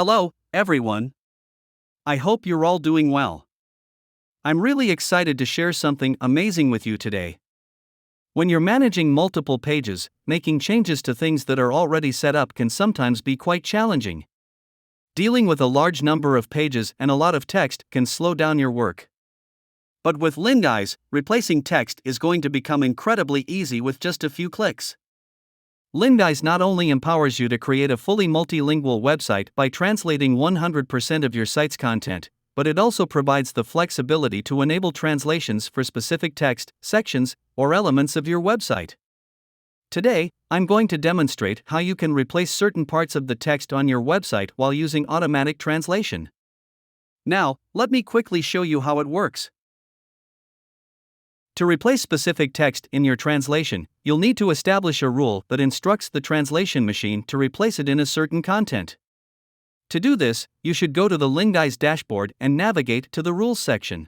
Hello, everyone. I hope you're all doing well. I'm really excited to share something amazing with you today. When you're managing multiple pages, making changes to things that are already set up can sometimes be quite challenging. Dealing with a large number of pages and a lot of text can slow down your work. But with Linguise, replacing text is going to become incredibly easy with just a few clicks. Linguise not only empowers you to create a fully multilingual website by translating 100% of your site's content, but it also provides the flexibility to enable translations for specific text, sections, or elements of your website. Today, I'm going to demonstrate how you can replace certain parts of the text on your website while using automatic translation. Now, let me quickly show you how it works. To replace specific text in your translation, you'll need to establish a rule that instructs the translation machine to replace it in a certain content. To do this, you should go to the Linguise dashboard and navigate to the Rules section.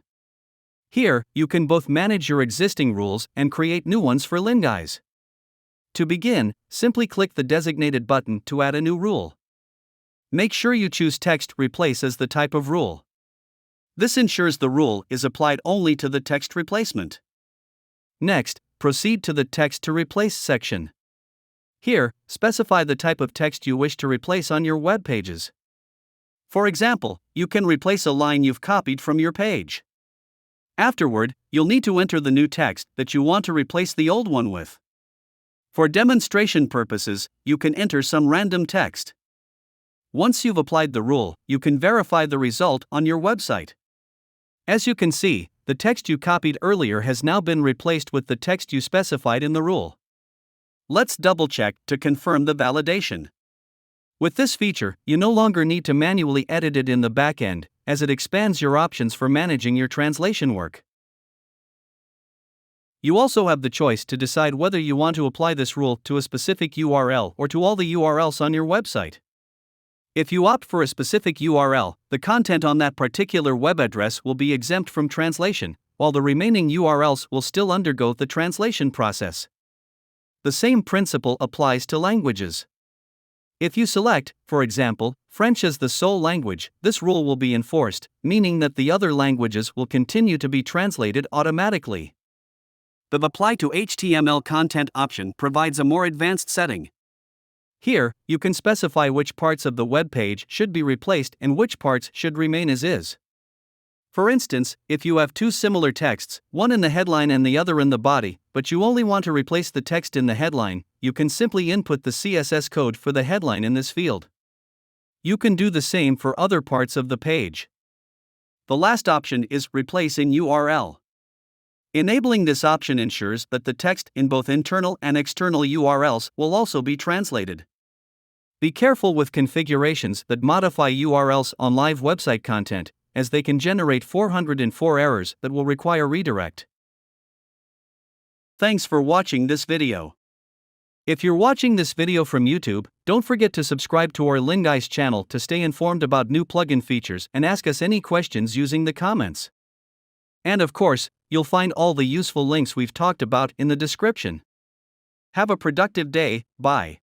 Here, you can both manage your existing rules and create new ones for Linguise. To begin, simply click the designated button to add a new rule. Make sure you choose Text Replace as the type of rule. This ensures the rule is applied only to the text replacement. Next, proceed to the Text to Replace section. Here, specify the type of text you wish to replace on your web pages. For example, you can replace a line you've copied from your page. Afterward, you'll need to enter the new text that you want to replace the old one with. For demonstration purposes, you can enter some random text. Once you've applied the rule, you can verify the result on your website. As you can see, the text you copied earlier has now been replaced with the text you specified in the rule. Let's double-check to confirm the validation. With this feature, you no longer need to manually edit it in the backend, as it expands your options for managing your translation work. You also have the choice to decide whether you want to apply this rule to a specific URL or to all the URLs on your website. If you opt for a specific URL, the content on that particular web address will be exempt from translation, while the remaining URLs will still undergo the translation process. The same principle applies to languages. If you select, for example, French as the sole language, this rule will be enforced, meaning that the other languages will continue to be translated automatically. The Apply to HTML content option provides a more advanced setting. Here, you can specify which parts of the web page should be replaced and which parts should remain as is. For instance, if you have two similar texts, one in the headline and the other in the body, but you only want to replace the text in the headline, you can simply input the CSS code for the headline in this field. You can do the same for other parts of the page. The last option is Replace in URL. Enabling this option ensures that the text in both internal and external URLs will also be translated. Be careful with configurations that modify URLs on live website content, as they can generate 404 errors that will require redirect. Thanks for watching this video. If you're watching this video from YouTube, don't forget to subscribe to our Linguise channel to stay informed about new plugin features and ask us any questions using the comments. And of course, you'll find all the useful links we've talked about in the description. Have a productive day. Bye.